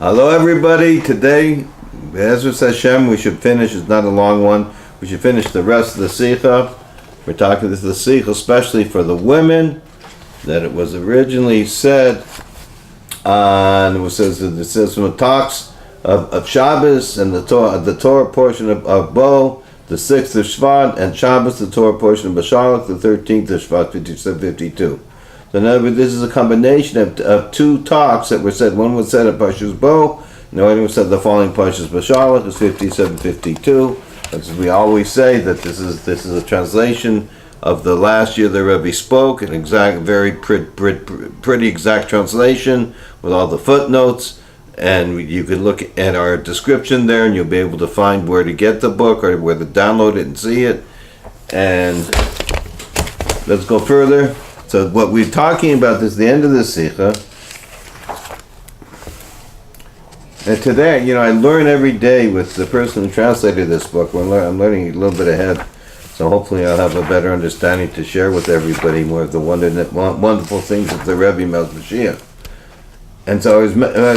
Hello everybody, today, Be'ezras Hashem, we should finish, it's not a long one, we should finish the rest of the Sikha. We're talking this is the Sikha especially for the women, that it was originally said, and it says from the talks of Shabbos and the Torah portion of Bo, the 6th of Shevat, and Shabbos, the Torah portion of Beshalach, the 13th of Shevat, 52. So in other words, this is a combination of two talks that were said. One was said at Parshas Bo, and the other was said the following Parshas Beshalach, is 57:52. As we always say, that this is a translation of the last year the Rebbe spoke, an exact, very pretty exact translation with all the footnotes. And you can look at our description there, and you'll be able to find where to get the book or where to download it and see it. And let's go further. So what we're talking about is the end of the Sikha. And today, I learn every day with the person who translated this book. I'm learning a little bit ahead. So hopefully I'll have a better understanding to share with everybody more of the wonderful things of the Rebbe Moshiach. And so I was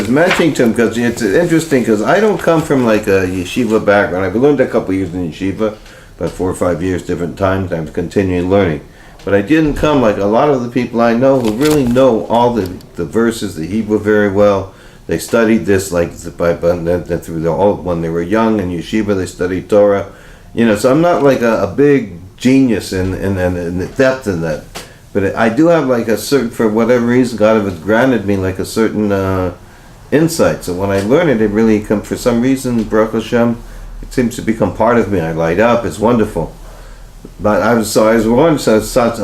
mentioning to him, because it's interesting, because I don't come from like a yeshiva background. I've learned a couple years in yeshiva, about 4 or 5 years, different times. I'm continuing learning. But I didn't come like a lot of the people I know who really know all the verses, the Hebrew very well. They studied this like when they were young in yeshiva. They studied Torah, So I'm not like a big genius in the depth in that, but I do have like a certain, for whatever reason, God has granted me like a certain insight. So when I learn it, it really comes for some reason. Baruch Hashem, it seems to become part of me. I light up. It's wonderful. But a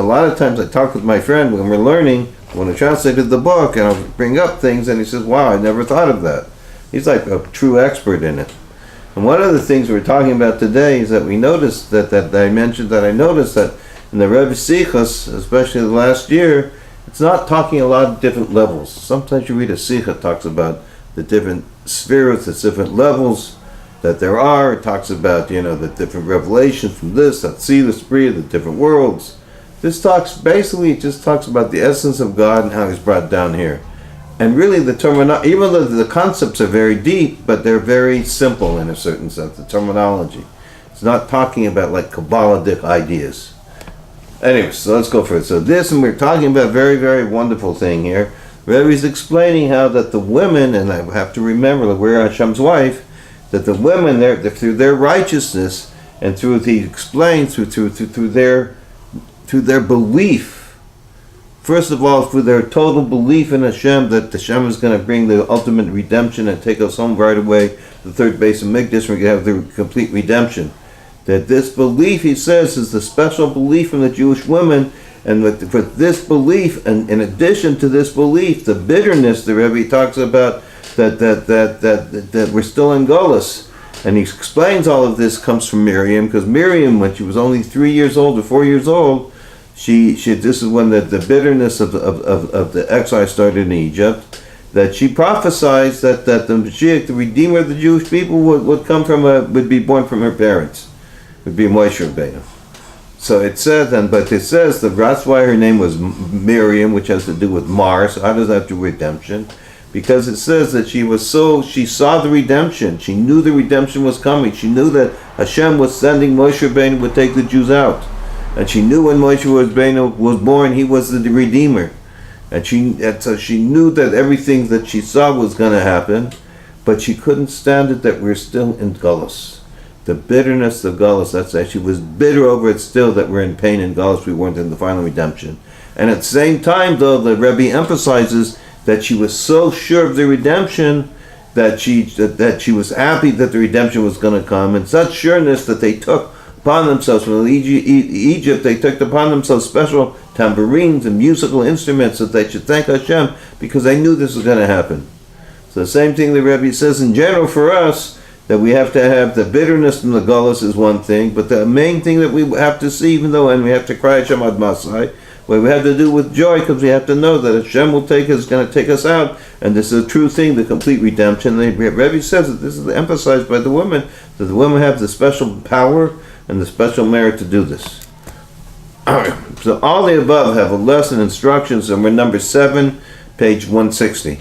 lot of times I talk with my friend when we're learning, when I translated the book, and I'll bring up things, and he says, wow, I never thought of that. He's like a true expert in it. And one of the things we're talking about today is that we noticed that I noticed that in the Rebbe Sichos, especially the last year, it's not talking a lot of different levels. Sometimes you read a Sikha, it talks about the different spheres, the different levels that there are. It talks about, the different revelations from this, that see the spree of the different worlds. This it just talks about the essence of God and how He's brought down here. And really the terminology, even though the concepts are very deep, but they're very simple in a certain sense, the terminology. It's not talking about like Kabbalistic ideas. Anyway, so let's go further. So and we're talking about a very, very wonderful thing here. Rebbe's explaining how that the women, and I have to remember that we're Hashem's wife, that the women, through their righteousness, and he explains through their belief, first of all, through their total belief in Hashem, that Hashem is going to bring the ultimate redemption and take us home right away, the third base of Mikdash, we're going to have the complete redemption. That this belief, he says, is the special belief in the Jewish women, and for this belief, and in addition to this belief, the bitterness the Rebbe talks about, that we're still in Golus. And he explains all of this comes from Miriam, because Miriam, when she was only 3 years old or 4 years old, this is when the bitterness of the exile started in Egypt, that she prophesied that the Moshiach, the Redeemer of the Jewish people, would be born from her parents, would be Moshe Rabbeinu. So it says, that's why her name was Miriam, which has to do with Mar. So how does that do redemption? Because it says that she saw the redemption. She knew the redemption was coming. She knew that Hashem was sending Moshe Rabbeinu would take the Jews out. And she knew when Moshe Rabbeinu was born, he was the Redeemer. And so she knew that everything that she saw was going to happen, but she couldn't stand it that we're still in Galus. The bitterness of Galus, she was bitter over it still, that we're in pain in Galus, we weren't in the final redemption. And at the same time, though, the Rebbe emphasizes that she was so sure of the redemption that she was happy that the redemption was going to come, and such sureness that they took upon themselves from Egypt, they took upon themselves special tambourines and musical instruments that they should thank Hashem because they knew this was going to happen. So the same thing the Rebbe says in general for us, that we have to have the bitterness from the Gullus is one thing, but the main thing that we have to see, and we have to cry Hashem Ad Masai, what we have to do with joy, because we have to know that Hashem going to take us out, and this is a true thing, the complete redemption. The Rebbe says that this is emphasized by the women, that the women have the special power and the special merit to do this. So all the above have a lesson instructions, and we're number 7, page 160.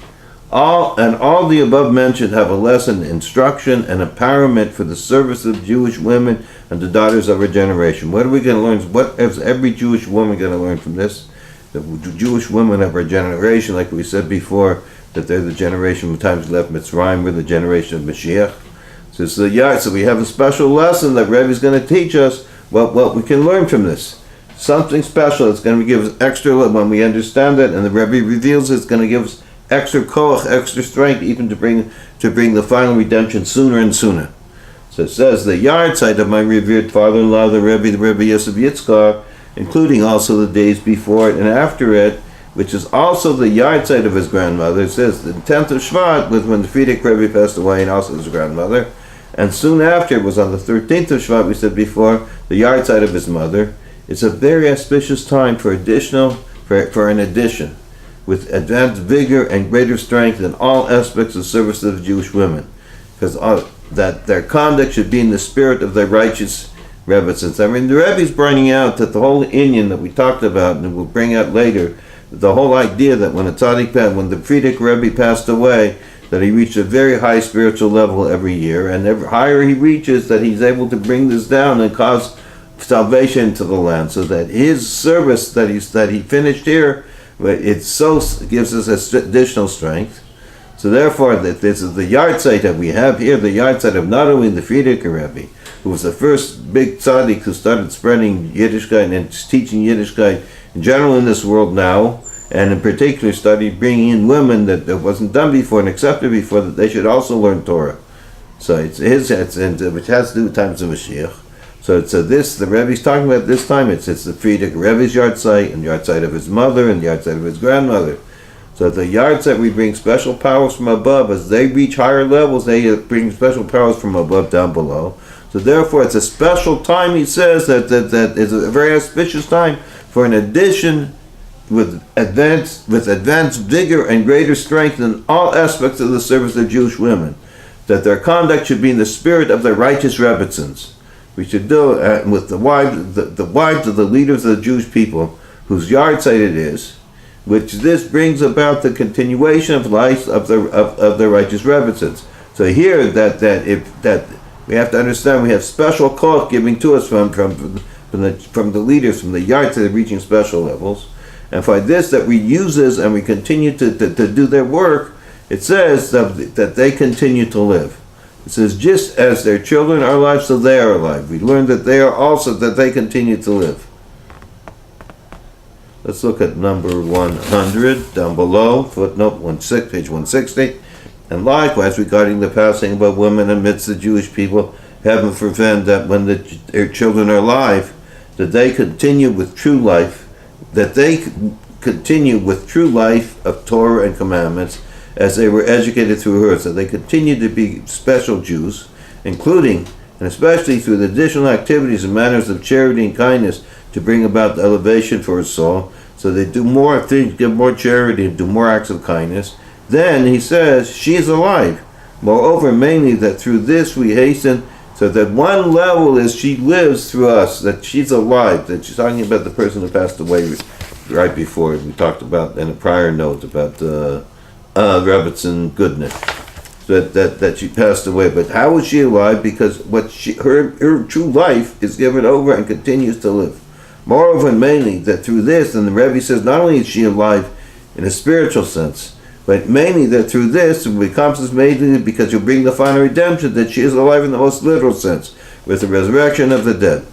All the above mentioned have a lesson, instruction, and empowerment for the service of Jewish women and the daughters of our generation. What are we going to learn? What is every Jewish woman going to learn from this? The Jewish women of our generation, like we said before, that they're the generation of times left Mitzrayim, we're the generation of Moshiach. So we have a special lesson that Rebbe is going to teach us what we can learn from this. Something special. It's going to give us extra, when we understand it, and the Rebbe reveals it's going to give us extra koach, extra strength, even to bring the final redemption sooner and sooner. So it says, the yard site of my revered father-in-law, the Rebbe Yosef Yitzchak, including also the days before it and after it, which is also the yard site of his grandmother. It says the 10th of Shevat was when the Frierdiker Rebbe passed away, and also his grandmother. And soon after, it was on the 13th of Shevat, we said before, the yard site of his mother. It's a very auspicious time for an addition, with advanced vigor and greater strength in all aspects of service of the Jewish women, because that their conduct should be in the spirit of their righteous Rebbe. I mean, the Rebbe is bringing out that the whole Inyan that we talked about, and we'll bring out later, the whole idea that when the Frierdiker Rebbe passed away, that he reached a very high spiritual level every year, and the higher he reaches, that he's able to bring this down and cause salvation to the land, so that his service that he finished here, gives us additional strength. So therefore, that this is the yard site that we have here, the yard site of not only the Frierdiker Rebbe, who was the first big tzaddik who started spreading Yiddishkeit and teaching Yiddishkeit in general in this world now, and in particular started bringing in women that wasn't done before and accepted before, that they should also learn Torah. So which has to do with times of Moshiach. So the Rebbe's talking about this time, it's the Frierdiker Rebbe's yard site, and the yard site of his mother, and the yard site of his grandmother. So at the yard site we bring special powers from above. As they reach higher levels, they bring special powers from above down below. So therefore it's a special time, he says, that is a very auspicious time for an addition with advanced vigor and greater strength in all aspects of the service of Jewish women, that their conduct should be in the spirit of their righteous Rebbetzins. We should do with the wives of the leaders of the Jewish people, whose yard site it is, which this brings about the continuation of life of the righteous Rebbetzins. So here that we have to understand, we have special koach giving to us from the leaders, from the yard site, reaching special levels. And for this, that we use this and we continue to do their work, it says that they continue to live. It says, just as their children are alive, so they are alive. We learn that they are also, that they continue to live. Let's look at number 100 down below, footnote 16, page 160. And likewise, regarding the passing of women amidst the Jewish people, heaven forbid that when their children are alive, that they continue with true life, of Torah and commandments, as they were educated through her. So they continue to be special Jews, including and especially through the additional activities and manners of charity and kindness to bring about the elevation for his soul. So they do more things, give more charity, and do more acts of kindness. Then he says, she is alive. Moreover, mainly that through this we hasten, so that one level is she lives through us, that she's alive, that she's talking about the person who passed away right before. We talked about in a prior note about Rebbetzin Goodnick, that she passed away. But how was she alive? Because her true life is given over and continues to live. Moreover, and mainly that through this, and the Rebbe says, not only is she alive in a spiritual sense, but mainly that through this, it becomes mainly because you bring the final redemption, that she is alive in the most literal sense, with the resurrection of the dead.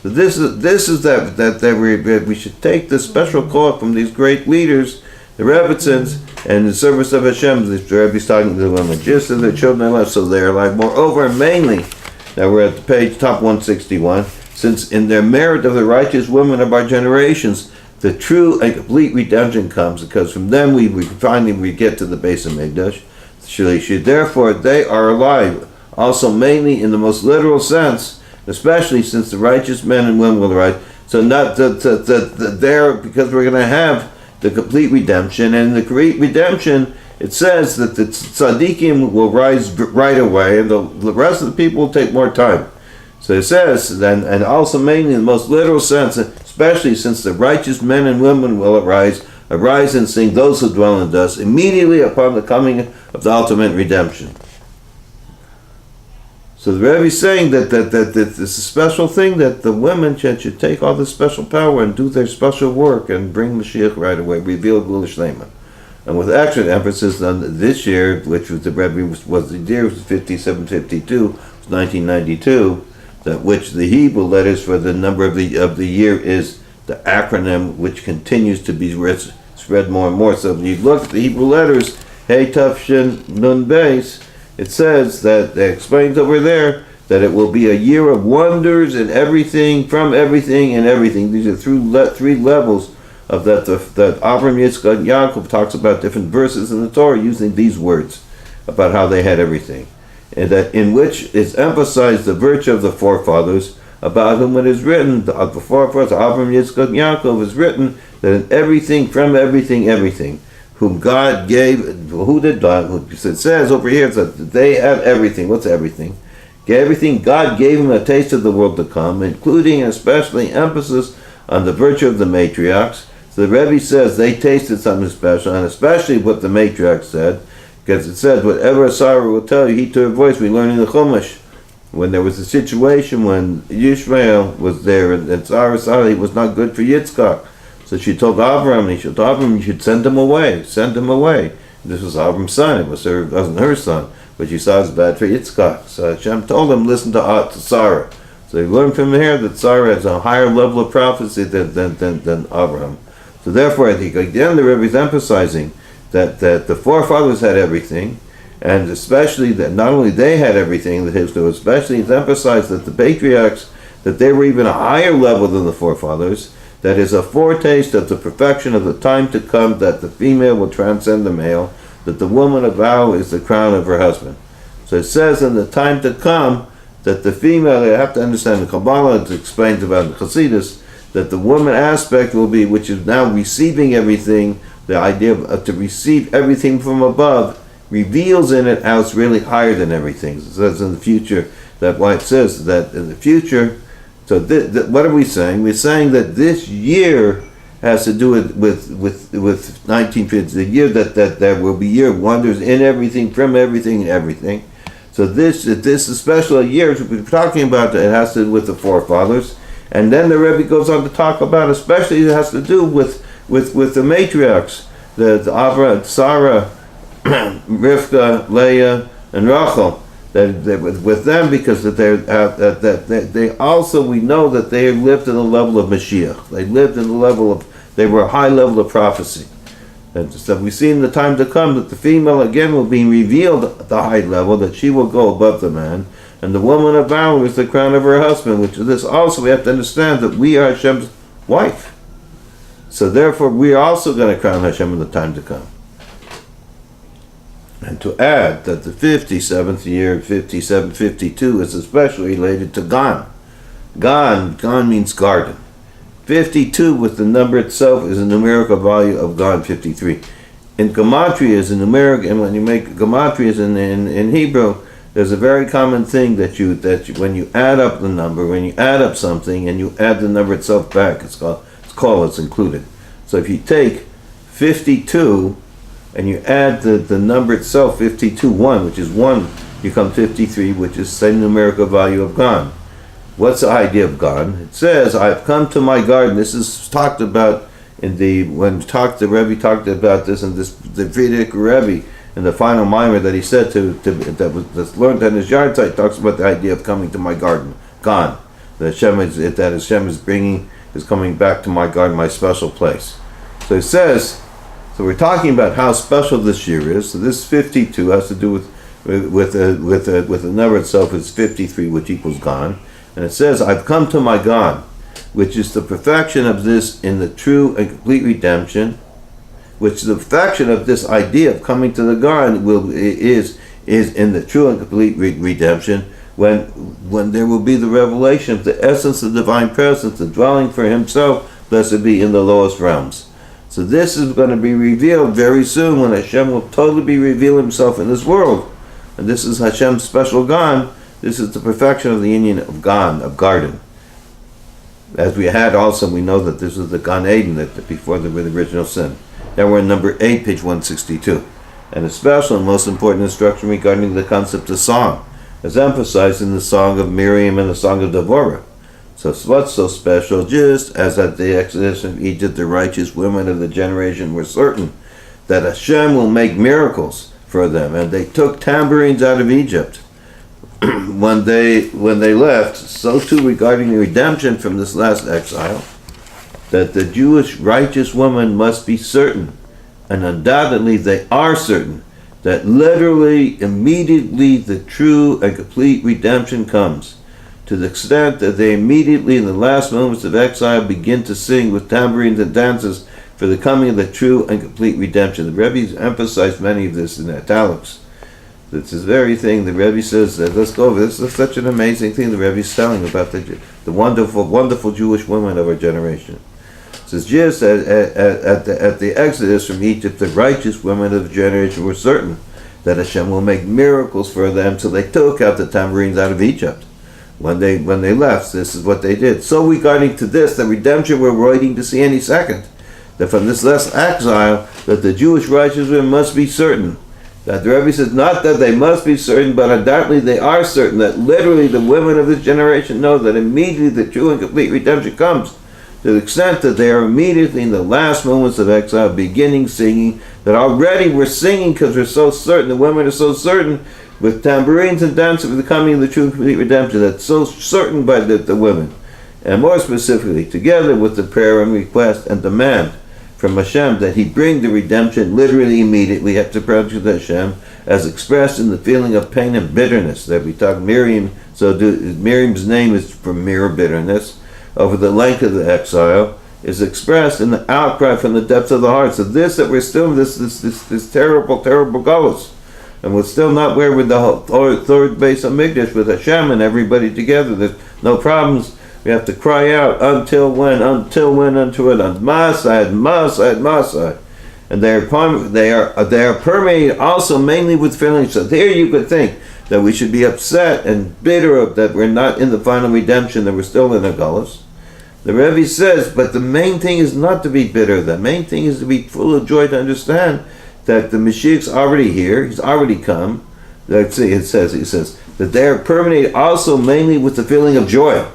So this is that we should take the special call from these great leaders, the Rebbetzins, and the service of Hashem. The Rebbe is talking to the women, just as their children are alive, so they are alive. Moreover, mainly, now we're at the page top 161, since in their merit of the righteous women of our generations, the true and complete redemption comes, because from them we finally get to the base of Mikdash. Therefore, they are alive, also mainly in the most literal sense, especially since the righteous men and women will arise. So not there, because we're going to have the complete redemption, and the complete redemption, it says that the tzaddikim will rise right away, and the rest of the people will take more time. So it says, and also mainly in the most literal sense, especially since the righteous men and women will arise Arise and sing, those who dwell in dust, immediately upon the coming of the ultimate redemption. So the Rebbe is saying that it's a special thing that the women should take all this special power and do their special work and bring Moshiach right away, reveal Gula Shlema. And with extra emphasis on this year, which was the Rebbe was the year 5752, 1992, that which the Hebrew letters for the number of the year is the acronym, which continues to be spread more and more. So if you look at the Hebrew letters, Hey Tav Shin Nun Beis, it says that it explains over there that it will be a year of wonders and everything, from everything and everything. These are three levels of that Avram, Yitzchak, and Yaakov talks about different verses in the Torah using these words about how they had everything, and that in which is emphasized the virtue of the forefathers, about whom it is written, the forefathers, Avram, Yitzchak, and Yaakov, is written that in everything, from everything, everything, whom God gave, who did God, it says over here that they have everything. What's everything? Everything God gave them a taste of the world to come, including and especially emphasis on the virtue of the matriarchs. So the Rebbe says they tasted something special, and especially what the matriarch said, because it said, whatever Sarah will tell you, heed to her voice. We learn in the Chumash, when there was a situation when Yishmael was there, and Sarah saw he was not good for Yitzchak. So she told Avram, you should send him away. This was Avram's son, it wasn't her son, but she saw it was bad for Yitzchak. So Hashem told him, listen to Sarah. So you learn from here that Sarah has a higher level of prophecy than Avram. So therefore, I think again the Rebbe is emphasizing that the forefathers had everything, and especially that not only they had everything, especially it's emphasized that the patriarchs, that they were even a higher level than the forefathers. That is a foretaste of the perfection of the time to come, that the female will transcend the male, that the woman of vow is the crown of her husband. So it says in the time to come that the female, you have to understand the Kabbalah, it explains about the Chassidus, that the woman aspect will be, which is now receiving everything, the idea of to receive everything from above, reveals in it how it's really higher than everything. It says in the future, that why it says that in the future. So what are we saying? We're saying that this year has to do with 1950, the year that there will be year of wonders in everything, from everything, and everything. So this is special year we're talking about. It has to do with the forefathers, and then the Rebbe goes on to talk about, especially it has to do with the matriarchs, the Avra, Sarah, Rivka, Leah, and Rachel. That with them, because that they also, we know that they lived in the level of Moshiach. They lived in the level of, they were a high level of prophecy. And so we see in the time to come that the female again will be revealed at the high level, that she will go above the man, and the woman of valor is the crown of her husband, which is this also we have to understand that we are Hashem's wife. So therefore we are also going to crown Hashem in the time to come. And to add that the 57th year, 5752, is especially related to Gan. Gan means garden. 52 with the number itself is a numerical value of Gan 53. In Gematria is a numeric, and when you make Gematrias in Hebrew, there's a very common thing that when you add up the number, when you add up something and you add the number itself back, it's included. So if you take 52 and you add the number itself, 52, 1, which is 1, you come 53, which is the same numerical value of Gan. What's the idea of Gan? It says, I've come to my garden. This is talked about the Rebbe talked about this in the Vedic Rebbe, in the final mimer that he said that's learned on his yard site, talks about the idea of coming to my garden, Gan. That Hashem is coming back to my garden, my special place. So it says, so we're talking about how special this year is. So this 52 has to do with the number itself is 53, which equals Gan. And it says, I've come to my God, which is the perfection of this in the true and complete redemption, which the perfection of this idea of coming to the God is in the true and complete redemption, when there will be the revelation of the essence of divine presence, the dwelling for himself, blessed be in the lowest realms. So this is going to be revealed very soon, when Hashem will totally reveal himself in this world. And this is Hashem's special Gan. This is the perfection of the union of Gan, of garden. As we had also, we know that this was the Gan Eden, that before the original sin. Now we're in number 8, page 162. And a special and most important instruction regarding the concept of song, as emphasized in the Song of Miriam and the Song of Dvar. So what's so special? Just as at the Exodus from Egypt, the righteous women of the generation were certain that Hashem will make miracles for them, and they took tambourines out of Egypt when they left, so too regarding the redemption from this last exile, that the Jewish righteous woman must be certain, and undoubtedly they are certain, that literally, immediately, the true and complete redemption comes, to the extent that they immediately, in the last moments of exile, begin to sing with tambourines and dances for the coming of the true and complete redemption. The Rebbe emphasized many of this in italics. It's this very thing the Rebbe says that, let's go over. This is such an amazing thing the Rebbe is telling about the wonderful, wonderful Jewish women of our generation. It says, just at the Exodus from Egypt, the righteous women of the generation were certain that Hashem will make miracles for them, so they took out the tambourines out of Egypt. When they left, this is what they did. So regarding to this, the redemption we're waiting to see any second, that from this last exile, that the Jewish righteous women must be certain. That the Rebbe says, not that they must be certain, but undoubtedly they are certain, that literally the women of this generation know that immediately the true and complete redemption comes, to the extent that they are immediately in the last moments of exile beginning singing, that already we're singing because we're so certain, the women are so certain, with tambourines and dancing for the coming of the true and complete redemption, that's so certain by the women. And more specifically, together with the prayer and request and demand from Hashem that He bring the redemption literally immediately after prayer to Hashem, as expressed in the feeling of pain and bitterness that we talk Miriam. So Miriam's name is from mere bitterness over the length of the exile, is expressed in the outcry from the depths of the heart. So this that we're still in this terrible, terrible galus, and we're still not where with the third base of Mikdash with Hashem and everybody together. There's no problems. We have to cry out until when, until Masad. And they are permeated also mainly with feelings. So there you could think that we should be upset and bitter that we're not in the final redemption, that we're still in a galus. The Rebbe says, but the main thing is not to be bitter. The main thing is to be full of joy, to understand that the Moshiach's already here. He's already come. Let's see, he says that they are permeated also mainly with the feeling of joy.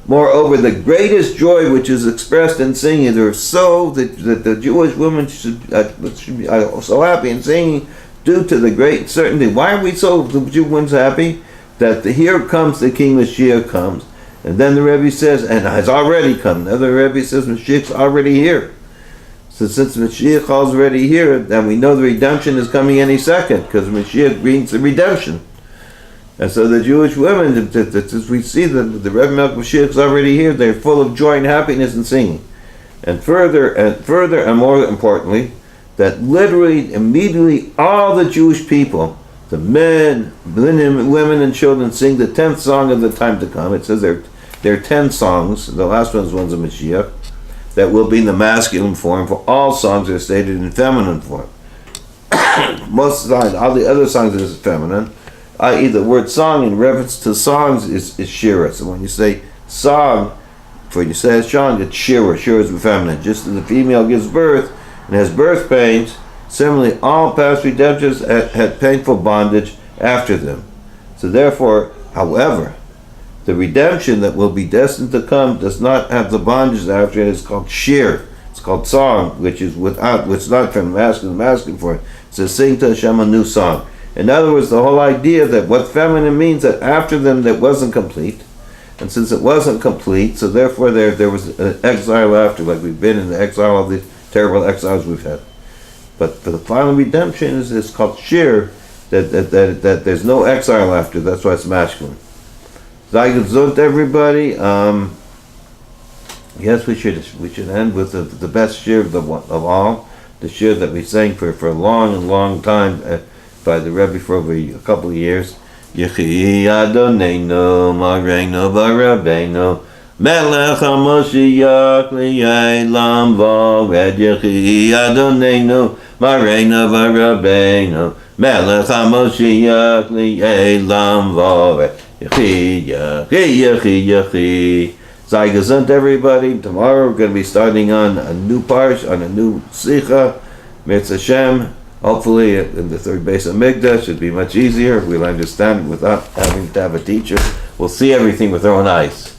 Moreover, the greatest joy which is expressed in singing, they're so that the Jewish women should be so happy in singing due to the great certainty. Why are we so, the Jewish ones, happy? That here comes the King Moshiach comes. And then the Rebbe says, and has already come. Now the Rebbe says Moshiach's already here. So since Moshiach is already here, then we know the redemption is coming any second, because Moshiach brings the redemption. And so the Jewish women, as we see that the Rebbe Moshiach is already here, they're full of joy and happiness and singing. And further and more importantly, that literally, immediately, all the Jewish people, the men, women, and children sing the 10th song of the time to come. It says there are 10 songs. The last one's of Moshiach, that will be in the masculine form, for all songs are stated in feminine form. Most of the time, all the other songs is feminine. I.e., the word song in reference to songs is shira. So when you say song, when you say a song, it's shira. Shira is feminine. Just as the female gives birth and has birth pains, similarly, all past redemptions had painful bondage after them. So therefore, however, the redemption that will be destined to come does not have the bondage after it. It's called shir. It's called song, which is not from masculine form. It says sing to Hashem a new song. In other words, the whole idea that what feminine means, that after them that wasn't complete, and since it wasn't complete, so therefore there was an exile after, like we've been in the exile of the terrible exiles we've had. But for the final redemption is called shir, that there's no exile after. That's why it's masculine. Sei gesund, everybody. Yes, we should end with the best shir of all, the shir that we sang for a long time. By the Rebbe for over a couple of years. Yechi Adonenu Mareinu Barabeinu Melech HaMoshiach Li'elam V'Ored. Yechi Adonenu Mareinu Barabeinu Melech HaMoshiach Li'elam V'Ored. Yechi. Sei gesund, everybody. Tomorrow we're going to be starting on a new parsh, on a new sicha. Mitzvah Hashem, hopefully in the third base of Migdash should be much easier. We'll understand it without having to have a teacher. We'll see everything with our own eyes.